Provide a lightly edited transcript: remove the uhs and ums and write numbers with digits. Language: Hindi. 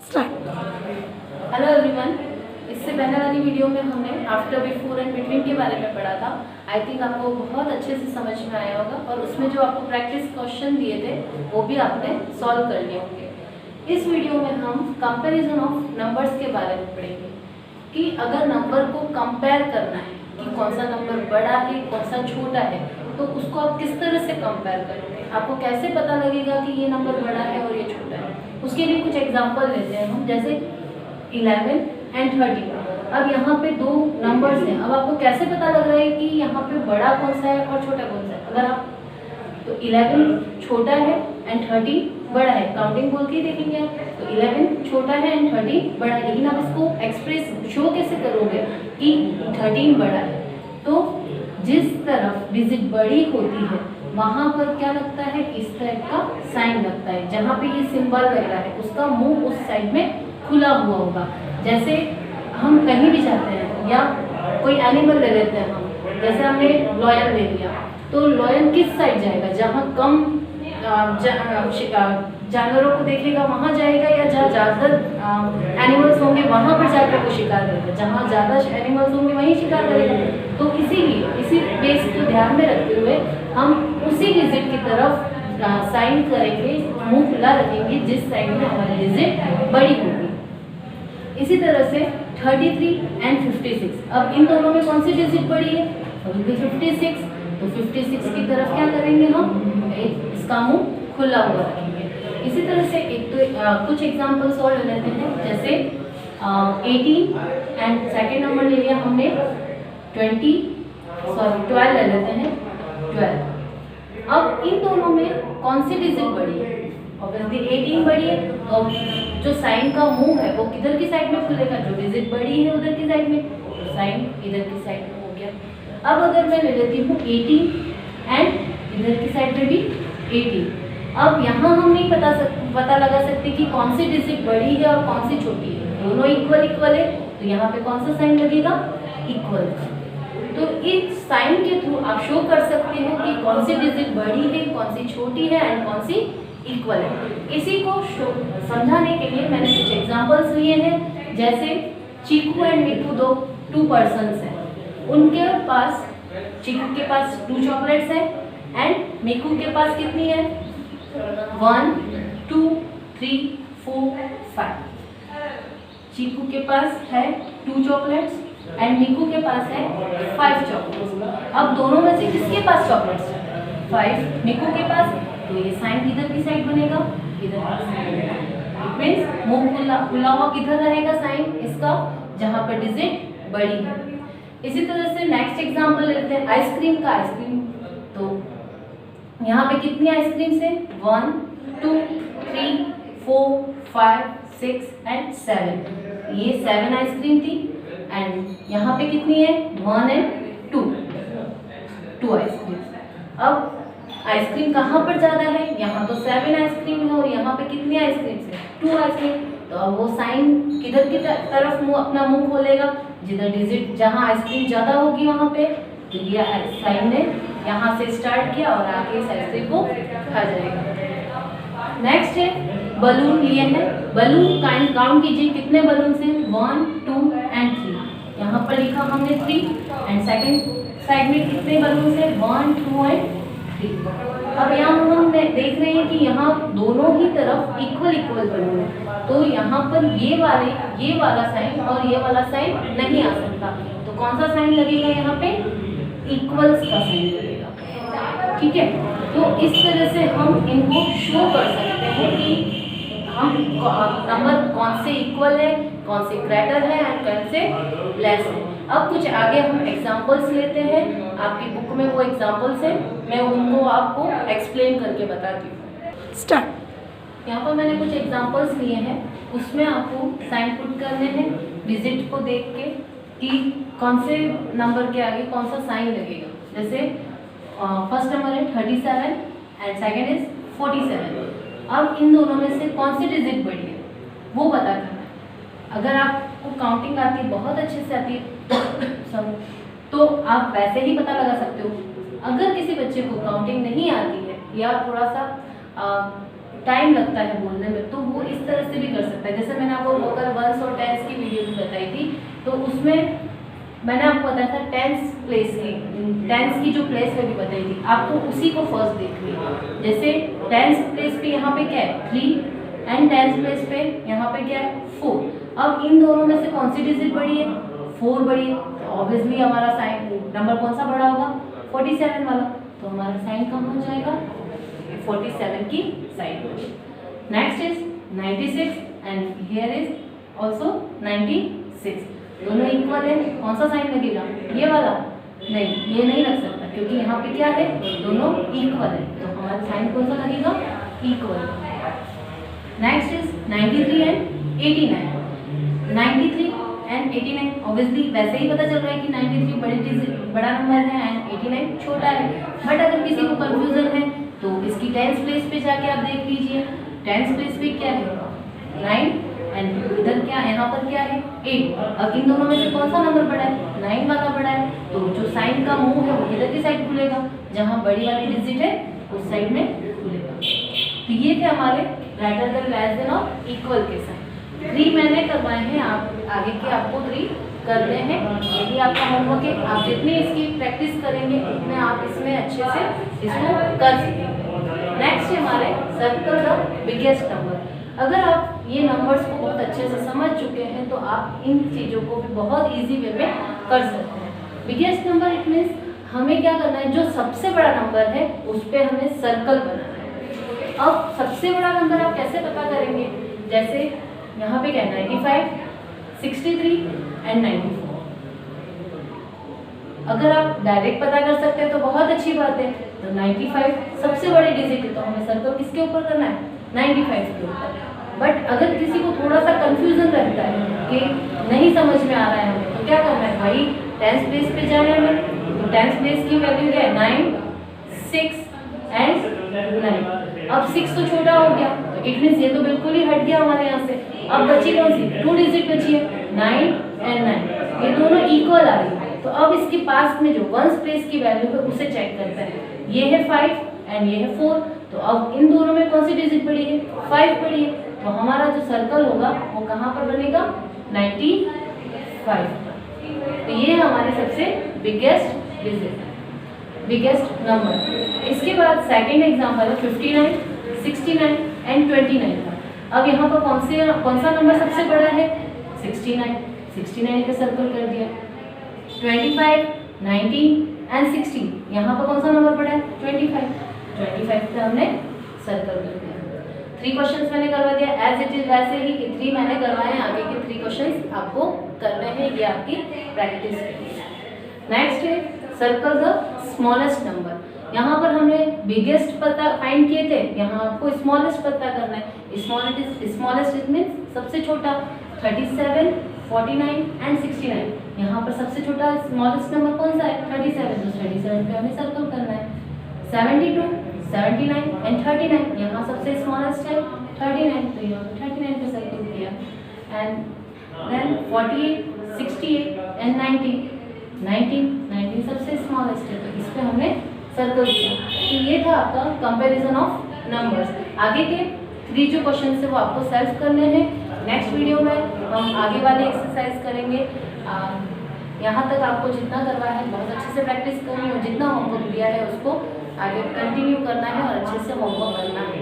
Hello everyone. इससे पहले वाली वीडियो में हमने आफ्टर, बिफोर एंड बिटवीन के बारे में पढ़ा था। आई थिंक आपको बहुत अच्छे से समझ में आया होगा और उसमें जो आपको प्रैक्टिस क्वेश्चन दिए थे वो भी आपने सॉल्व कर लिए होंगे। इस वीडियो में हम कंपैरिजन ऑफ नंबर्स के बारे में पढ़ेंगे कि अगर नंबर को कंपेयर करना है कि कौन सा नंबर बड़ा है कौन सा छोटा है, तो उसको आप किस तरह से कंपेयर करोगे, आपको कैसे पता लगेगा कि ये नंबर बड़ा है और ये छोटा है। उसके लिए कुछ एग्जांपल लेते हैं हम, जैसे 11 एंड 13। अब यहाँ पे दो नंबर्स हैं, अब आपको कैसे पता लग रहा है कि यहाँ पे बड़ा कौन सा है और छोटा कौन सा है। अगर आप तो 11 छोटा है एंड 13 बड़ा है, काउंटिंग बोल के देखेंगे आप, तो 11 छोटा है एंड 13 बड़ा है। लेकिन आप इसको एक्सप्रेस शो कैसे करोगे कि 13 बड़ा है, तो जिस तरफ डिजिट बड़ी होती है वहाँ पर क्या लगता है, इस टाइप का साइन लगता है। जहाँ पे ये सिंबल लग रहा है उसका मुंह उस साइड में खुला हुआ होगा। जैसे हम कहीं भी जाते हैं या कोई एनिमल ले लेते हैं हम, जैसे हमने लॉयन ले लिया, तो लॉयन किस साइड जाएगा, जहाँ कम जानवरों को देखेगा वहाँ जाएगा, या जहाँ ज़्यादा एनिमल्स होंगे वहाँ पर जाकर वो शिकार करेगा, जहाँ ज़्यादा एनिमल्स होंगे वहीं शिकार करेगा। तो इसीलिए इसी बेस को ध्यान में रखते हुए हम उसी डिजिट की तरफ साइन करेंगे, मुंह खुला रखेंगे जिस साइड में हमारी डिजिट बड़ी होगी। इसी तरह से 33 एंड 56, अब इन दोनों में कौन सी डिजिट बड़ी है, 56। तो 56 की तरफ क्या करेंगे हम, इसका मुंह खुला हुआ रखेंगे। इसी तरह से एक तो कुछ एग्जांपल्स और ले लेते हैं, जैसे 18 एंड सेकेंड नंबर ले लिया हमने 12 ले लेते हैं 12। अब इन दोनों में कौन सी डिजिट बड़ी है, ऑब्वियसली 18 बड़ी है, तो जो साइन का मुंह है वो किधर की साइड में खुलेगा, जो डिजिट बड़ी है उधर की साइड में, तो साइन इधर की साइड में हो गया। अब अगर मैं ले लेती हूँ 18 एंड इधर की साइड में भी 18, अब यहाँ हम नहीं पता लगा सकते कि कौन सी डिजिट बड़ी है और कौन सी छोटी है, दोनों इक्वल है, तो यहाँ पे कौन सा साइन लगेगा, इक्वल। तो इस साइन के थ्रू आप शो कर सकते हो कि कौन सी डिजिट बड़ी है, कौन सी छोटी है एंड कौन सी इक्वल है। इसी को समझाने के लिए मैंने कुछ एग्जांपल्स लिए हैं, जैसे चीकू एंड मिकू टू पर्सन्स हैं, उनके पास, चीकू के पास 2 चॉकलेट्स हैं एंड मिकू के पास कितनी है, 1 2 3 4 5। चीकू के पास है 2 चॉकलेट्स एंड मिकू के पास है 5 चॉकलेट्स। अब दोनों में से किसके पास चॉकलेट्स है, 5 मिकू के पास, तो ये साइन किधर की साइड बनेगा, इधर की साइड। इट मींस मुंह खुला हुआ किधर रहेगा साइन इसका, जहां पर डिजिट बड़ी है। इसी तरह से नेक्स्ट एग्जांपल लेते हैं आइसक्रीम का। आइसक्रीम, तो यहाँ पे कितनी आइसक्रीम्स है, 1 2 3 4 5 6 एंड 7। ये 7 आइसक्रीम थी एंड यहाँ पे कितनी है, 1 एंड 2 आइसक्रीम। अब आइसक्रीम कहाँ पर ज़्यादा है, यहाँ तो 7 आइसक्रीम है और यहाँ पे कितनी आइसक्रीम है, 2 आइसक्रीम। तो अब वो साइन किधर की तरफ अपना मुंह खोलेगा, जिधर डिजिट, जहाँ आइसक्रीम ज़्यादा होगी वहाँ पे। तो ये साइन ने यहाँ से स्टार्ट किया और आके इस आइसक्रीम को खा जाएगा। नेक्स्ट है बलून लिए हैं, बलून काउंट कीजिए कितने बलून हैं, 1 2 एंड 3। यहाँ पर लिखा हमने 3 एंड सेकंड साइड में कितने बलून हैं, 1 2 एंड 3। अब यहाँ हम देख रहे हैं कि यहाँ दोनों ही तरफ इक्वल बलून है, तो यहाँ पर ये वाला साइन और ये वाला साइन नहीं आ सकता, तो कौन सा साइन लगेगा, यहाँ पे इक्वल्स का साइन लगेगा। ठीक है, तो इस तरह से हम इनको शो कर सकते हैं कि हम नंबर कौन से इक्वल है, कौन से ग्रेटर है एंड कौन से लेस है। अब कुछ आगे हम एग्जांपल्स लेते हैं, आपकी बुक में वो एग्जांपल्स हैं, मैं उनको आपको एक्सप्लेन करके बताती हूँ। स्टार्ट। यहाँ पर मैंने कुछ एग्जांपल्स लिए हैं, उसमें आपको साइन पुट करने हैं डिजिट को देख के कि कौन से नंबर के आगे कौन सा साइन लगेगा। जैसे फर्स्ट नंबर है 37 एंड सेकेंड इज 47। अब इन दोनों में से कौन सी डिजिट बड़ी है वो पता करना है। अगर आपको काउंटिंग आती है, बहुत अच्छे से आती है तो आप वैसे ही पता लगा सकते हो। अगर किसी बच्चे को काउंटिंग नहीं आती है या थोड़ा सा टाइम लगता है बोलने में, तो वो इस तरह से भी कर सकता है। जैसे मैंने आपको लोकल वंस और टेंस की वीडियो भी बताई थी, तो उसमें मैंने आपको बताया था टेंस की जो प्लेस है भी बताई थी, आपको उसी को फर्स्ट देख लीजिए। जैसे टेंस प्लेस पे यहाँ पे क्या है 3 एंड टेंस प्लेस पे यहाँ पे क्या है 4। अब इन दोनों में से कौन सी डिजिट बड़ी है? 4 बड़ी है, तो ऑब्वियसली हमारा साइन नंबर कौन सा बड़ा होगा? 47 वाला, तो हमारा साइन कम हो जाएगा 47 की साइड में। Next is 96 and here is also 96, दोनों इक्वल है, कौन सा साइन लगेगा? ये वाला नहीं, ये नहीं लग सकता क्योंकि यहाँ पे क्या है, दोनों इक्वल है, तो हमारा साइन कौन सा लगेगा? Equal. Next is 93 and 89। 93 and 89 obviously वैसे ही पता चल रहा है कि 93 बड़ा नंबर है एंड 89 छोटा है, बट अगर किसी को कंफ्यूजन है तो इसकी टेंस प्लेस पे जाके आप देख लीजिए। टेंस प्लेस पे क्या है? 9 एंड इधर क्या, यहाँ पर क्या है 8। अब इन दोनों में से कौन सा नंबर बड़ा है? 9 वाला बड़ा है, तो जो साइन का मुंह है वो इधर की साइड खुलेगा, जहाँ बड़ी वाली डिजिट है उस साइड में खुलेगा। तो ये थे हमारे ग्रेटर देन, लेस देन और इक्वल के साइन। 3 मैंने करवाए हैं, आप आगे के आपको 3 करने हैं, यही आपका होमवर्क है। आप जितनी इसकी प्रैक्टिस करेंगे उतने आप इसमें अच्छे से इसको कर सकेंगे। नेक्स्ट है हमारे सर्कल द बिगेस्ट नंबर। अगर आप ये नंबर्स को बहुत अच्छे से समझ चुके हैं तो आप इन चीज़ों को भी बहुत इजी वे में कर सकते हैं। बिगेस्ट नंबर इट मीन्स हमें क्या करना है, जो सबसे बड़ा नंबर है उस पर हमें सर्कल बनाना है। अब सबसे बड़ा नंबर आप कैसे पता करेंगे? जैसे यहाँ पे क्या है 95, 63 एंड 94। अगर आप डायरेक्ट पता कर सकते हैं तो बहुत अच्छी बात है। तो 95 सबसे बड़ी डिजिट है, तो हमें सर्कल किसके ऊपर करना है? 95 के ऊपर। बट अगर किसी को थोड़ा सा कंफ्यूजन रहता है कि नहीं समझ में आ रहा है हमें, तो क्या करना है भाई? टेंस प्लेस पे जाना है हमें, तो टेंस प्लेस की वैल्यू क्या है? 9, 6 एंड 9। अब 6 तो छोटा हो गया, तो इट मीन्स ये तो बिल्कुल ही हट गया हमारे यहाँ से। अब बची कौन सी? 2 डिजिट बची है 9 एंड 9, ये दोनों इक्वल आ रही है। तो अब इसके पास में जो वंस प्लेस की वैल्यू है उसे चेक करते हैं। ये है 5 एंड ये है 4, तो अब इन दोनों में कौन सी डिजिट बड़ी है? 5 बड़ी है, तो हमारा जो सर्कल होगा वो कहाँ पर बनेगा? 95 पर। तो ये हमारे सबसे बिगेस्ट डिजिट, बिगेस्ट नंबर। इसके बाद सेकेंड एग्जाम्पल है 59, 69 एंड 29 का। अब यहाँ पर कौन सा नंबर सबसे बड़ा है? 69, 69 पे सर्कल कर दिया। 25, 19 एंड 16, यहाँ पर कौन सा नंबर बड़ा है? 25, 25 पे हमने सर्कल कर दिया। 3 क्वेश्चंस मैंने करवा दिया एज इट इज, वैसे ही 3 मैंने करवाए हैं, आगे के 3 क्वेश्चंस आपको करने हैं, ये आपकी प्रैक्टिस है। नेक्स्ट है सर्कल द स्मॉलेस्ट नंबर। यहाँ पर हमने बिगेस्ट पता फाइंड किए थे, यहाँ आपको स्मॉलेस्ट पता करना है। स्मॉलेस्ट इट मीन्स सबसे छोटा। 37, 49 एंड 69, यहाँ पर सबसे छोटा स्मॉलेस्ट नंबर कौन सा है? 37, तो 37 पे हमें सर्कल करना है। 72, 79 एंड 39, यहाँ सबसे स्मॉलेस्ट है 39, तो यहाँ 39 पे सर्कल किया। एंड देन 48, 68 एंड 19 सबसे स्मॉलेस्ट है, तो इस पे हमने सर्कल किया। तो ये था आपका कंपैरिजन ऑफ नंबर्स। आगे के 3 जो क्वेश्चन है वो आपको सेल्फ करने हैं। नेक्स्ट वीडियो में हम आगे वाले एक्सरसाइज करेंगे। यहाँ तक आपको जितना करवाया है बहुत अच्छे से प्रैक्टिस करनी है, और जितना होमवर्क दिया है उसको आगे कंटिन्यू करना है और अच्छे से होमवर्क करना है।